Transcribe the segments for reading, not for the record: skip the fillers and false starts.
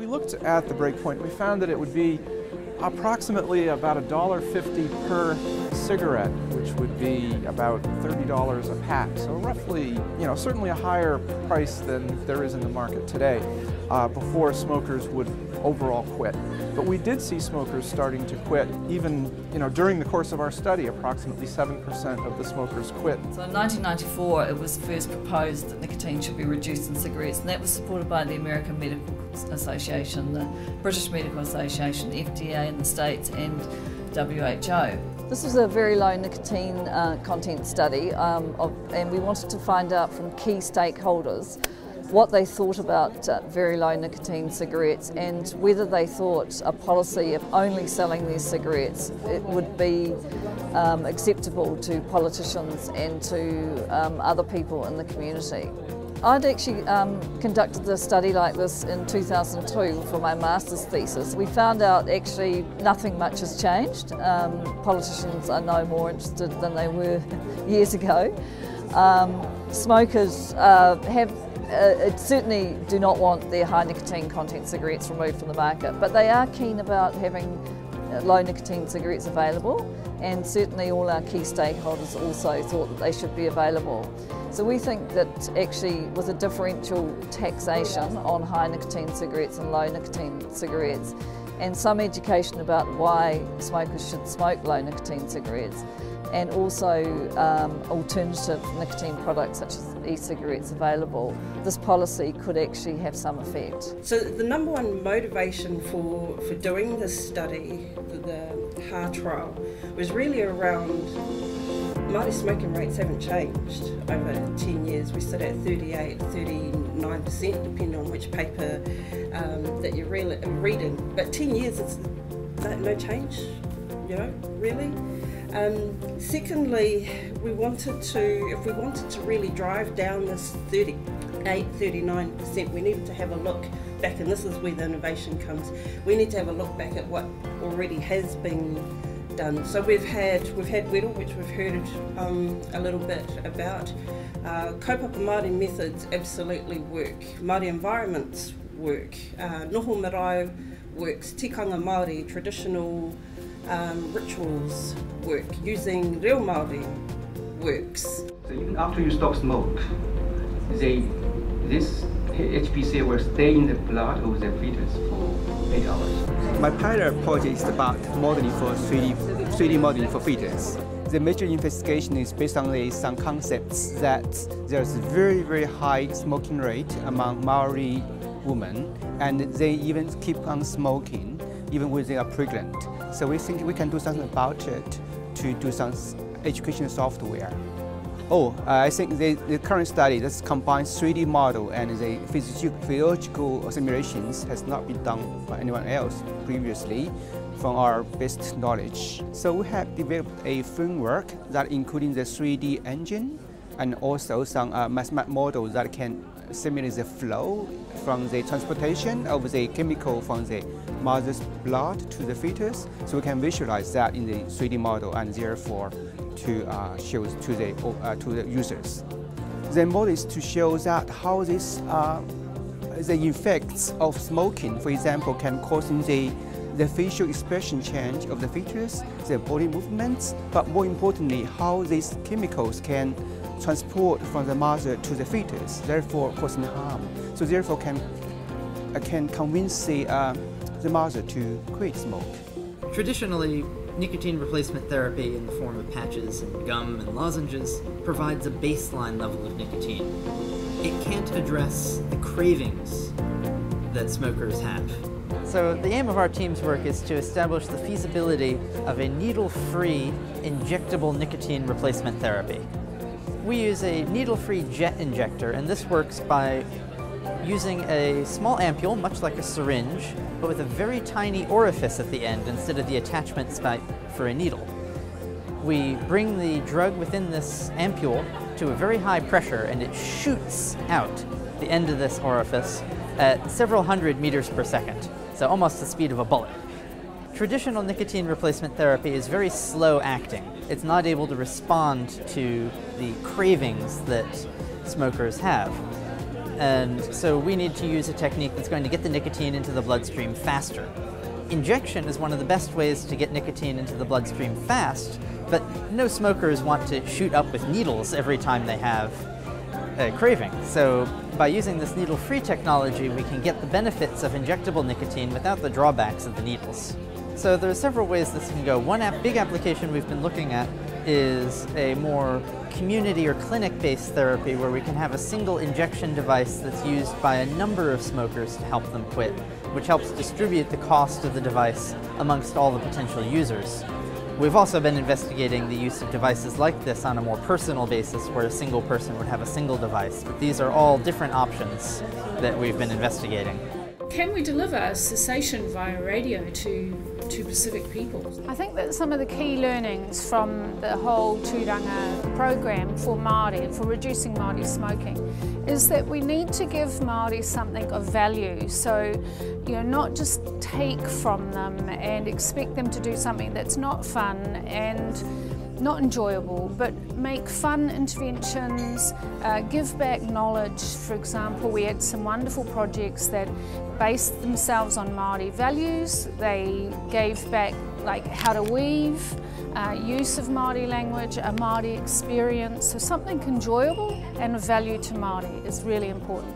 we looked at the breakpoint, we found that it would be approximately about $1.50 per cigarette, which would be about $30 a pack. So roughly, certainly a higher price than there is in the market today before smokers would overall quit. But we did see smokers starting to quit even, during the course of our study. Approximately 7% of the smokers quit. So in 1994, it was first proposed that nicotine should be reduced in cigarettes, and that was supported by the American Medical Association, the British Medical Association, the FDA in the States, and WHO. This was a very low nicotine content study, and we wanted to find out from key stakeholders what they thought about very low nicotine cigarettes and whether they thought a policy of only selling these cigarettes would be acceptable to politicians and to other people in the community. I'd actually conducted a study like this in 2002 for my master's thesis. We found out actually nothing much has changed. Politicians are no more interested than they were years ago. Smokers certainly do not want their high nicotine content cigarettes removed from the market, but they are keen about having low nicotine cigarettes available, and certainly all our key stakeholders also thought that they should be available. So we think that actually with a differential taxation on high nicotine cigarettes and low nicotine cigarettes, and some education about why smokers should smoke low nicotine cigarettes, and also alternative nicotine products such as e-cigarettes available, this policy could actually have some effect. So the number one motivation for doing this study, the HAR trial, was really around Māori smoking rates haven't changed over 10 years. We sit at 38, 39%, depending on which paper that you're reading. But 10 years, it's no change, really. Secondly, if we wanted to really drive down this 38, 39%, we needed to have a look back, and this is where the innovation comes. We need to have a look back at what already has been done. So we've had Whittle, which we've heard a little bit about. Kaupapa Māori methods absolutely work. Māori environments work. Noho marae works. Tikanga Māori, traditional rituals work. Using reo Māori works. So even after you stop smoke, this HPCA will stay in the blood of the fetus for 8 hours. My pilot project is about modeling for 3D modeling for fetus. The major investigation is based on some concepts that there's very, very high smoking rate among Maori women, and they even keep on smoking even when they are pregnant. So we think we can do something about it to do some education software. I think the current study that combines 3D model and the physiological simulations has not been done by anyone else previously from our best knowledge. So we have developed a framework that including the 3D engine and also some mathematical models that can simulate the flow from the transportation of the chemical from the mother's blood to the fetus. So we can visualize that in the 3D model and therefore to show to the users. The model is to show that how this the effects of smoking, for example, can cause the facial expression change of the fetus, the body movements, but more importantly, how these chemicals can transport from the mother to the fetus, therefore causing harm. So therefore can convince the mother to quit smoke. Traditionally, nicotine replacement therapy in the form of patches and gum and lozenges provides a baseline level of nicotine. It can't address the cravings that smokers have. So the aim of our team's work is to establish the feasibility of a needle-free injectable nicotine replacement therapy. We use a needle-free jet injector, and this works by using a small ampule, much like a syringe, but with a very tiny orifice at the end instead of the attachment site for a needle. We bring the drug within this ampule to a very high pressure, and it shoots out the end of this orifice at several hundred meters per second, so almost the speed of a bullet. Traditional nicotine replacement therapy is very slow acting. It's not able to respond to the cravings that smokers have. and so we need to use a technique that's going to get the nicotine into the bloodstream faster. Injection is one of the best ways to get nicotine into the bloodstream fast, but no smokers want to shoot up with needles every time they have a craving. So by using this needle-free technology, we can get the benefits of injectable nicotine without the drawbacks of the needles. So there are several ways this can go. One big application we've been looking at is a more community or clinic-based therapy where we can have a single injection device that's used by a number of smokers to help them quit, which helps distribute the cost of the device amongst all the potential users. We've also been investigating the use of devices like this on a more personal basis where a single person would have a single device, but these are all different options that we've been investigating. Can we deliver cessation via radio to Pacific peoples? I think that some of the key learnings from the whole Turanga program for Māori, for reducing Māori smoking, is that we need to give Māori something of value. So, not just take from them and expect them to do something that's not fun and not enjoyable, but make fun interventions, give back knowledge. For example, we had some wonderful projects that based themselves on Māori values. They gave back like how to weave, use of Māori language, a Māori experience. So something enjoyable and of value to Māori is really important.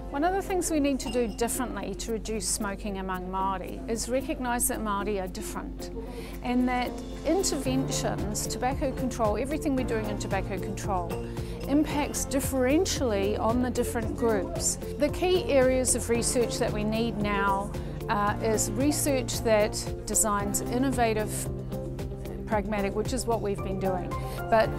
One of the things we need to do differently to reduce smoking among Māori is recognise that Māori are different and that interventions, tobacco control, everything we're doing in tobacco control impacts differentially on the different groups. The key areas of research that we need now is research that designs innovative pragmatic, which is what we've been doing. But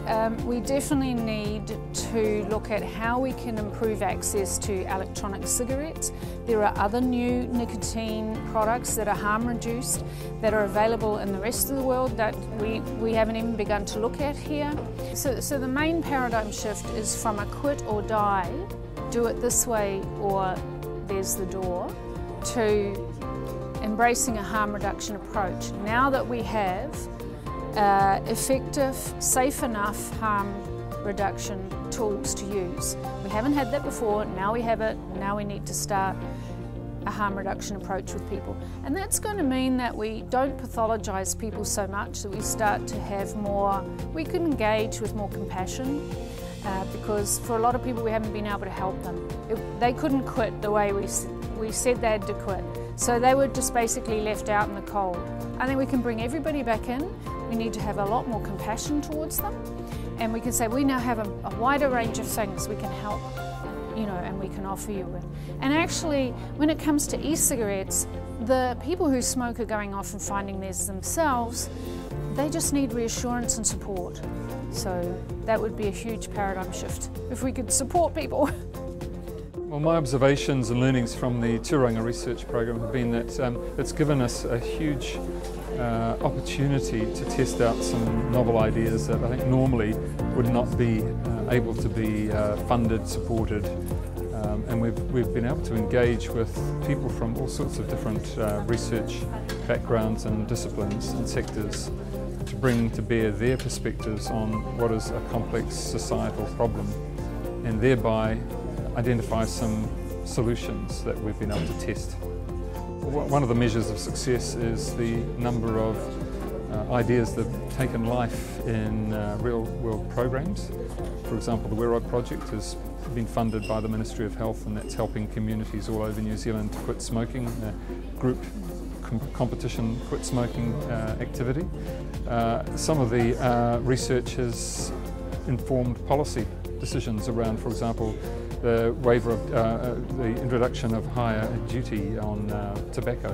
we definitely need to look at how we can improve access to electronic cigarettes. There are other new nicotine products that are harm reduced that are available in the rest of the world that we haven't even begun to look at here. So the main paradigm shift is from a quit or die, do it this way or there's the door, to embracing a harm reduction approach. Now that we have effective, safe enough harm reduction tools to use. We haven't had that before, now we have it, now we need to start a harm reduction approach with people. And that's going to mean that we don't pathologise people so much, that we start to have more, we can engage with more compassion, because for a lot of people we haven't been able to help them. They couldn't quit the way we said they had to quit. So they were just basically left out in the cold. I think we can bring everybody back in. We need to have a lot more compassion towards them, and we can say we now have a wider range of things we can help, and we can offer you with. And actually, when it comes to e-cigarettes, the people who smoke are going off and finding theirs themselves. They just need reassurance and support. So that would be a huge paradigm shift if we could support people. Well, my observations and learnings from the Turanga research program have been that it's given us a huge opportunity to test out some novel ideas that I think normally would not be able to be funded, supported, and we've been able to engage with people from all sorts of different research backgrounds and disciplines and sectors to bring to bear their perspectives on what is a complex societal problem, and thereby identify some solutions that we've been able to test. One of the measures of success is the number of ideas that have taken life in real-world programs. For example, the Weroi project has been funded by the Ministry of Health, and that's helping communities all over New Zealand to quit smoking, group competition quit smoking activity. Some of the research has informed policy decisions around, for example, the waiver of the introduction of higher duty on tobacco,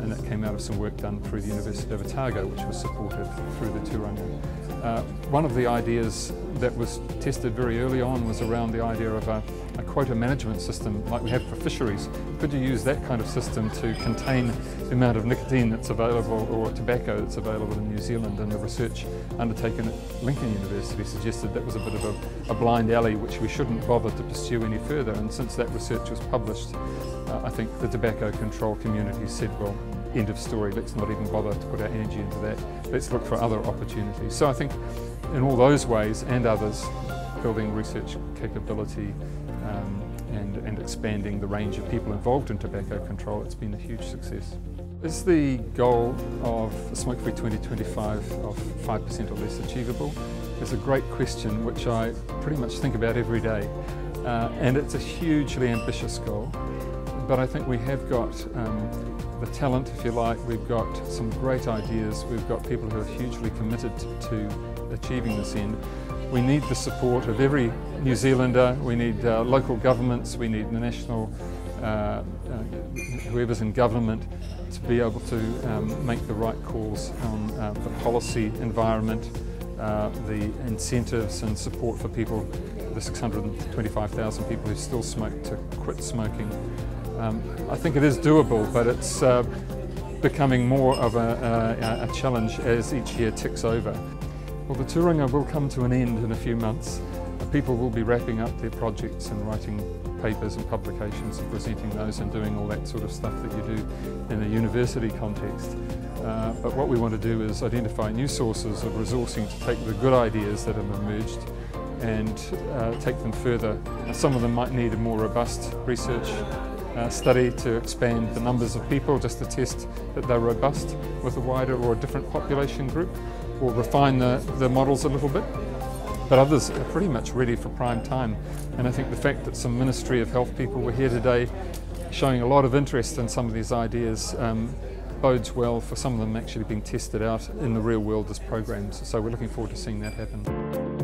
and that came out of some work done through the University of Otago, which was supported through the Turanga. One of the ideas that was tested very early on was around the idea of a quota management system like we have for fisheries. Could you use that kind of system to contain the amount of nicotine that's available, or tobacco that's available in New Zealand? And the research undertaken at Lincoln University suggested that was a bit of a blind alley which we shouldn't bother to pursue any further. And since that research was published, I think the tobacco control community said, well, end of story, let's not even bother to put our energy into that, let's look for other opportunities. So I think in all those ways and others, building research capability, and expanding the range of people involved in tobacco control, it's been a huge success. Is the goal of Smoke-Free 2025 of 5% or less achievable? It's a great question which I pretty much think about every day, and it's a hugely ambitious goal, but I think we have got the talent, if you like. We've got some great ideas, we've got people who are hugely committed to achieving this end. We need the support of every New Zealander, we need local governments, we need the national, whoever's in government, to be able to make the right calls on the policy environment, the incentives and support for people, the 625,000 people who still smoke, to quit smoking. I think it is doable, but it's becoming more of a challenge as each year ticks over. Well, the Turanga will come to an end in a few months. People will be wrapping up their projects and writing papers and publications and presenting those and doing all that sort of stuff that you do in a university context. But what we want to do is identify new sources of resourcing to take the good ideas that have emerged and take them further. Some of them might need a more robust research study to expand the numbers of people, just to test that they're robust with a wider or a different population group, or refine the models a little bit. But others are pretty much ready for prime time. And I think the fact that some Ministry of Health people were here today showing a lot of interest in some of these ideas bodes well for some of them actually being tested out in the real world as programs. So we're looking forward to seeing that happen.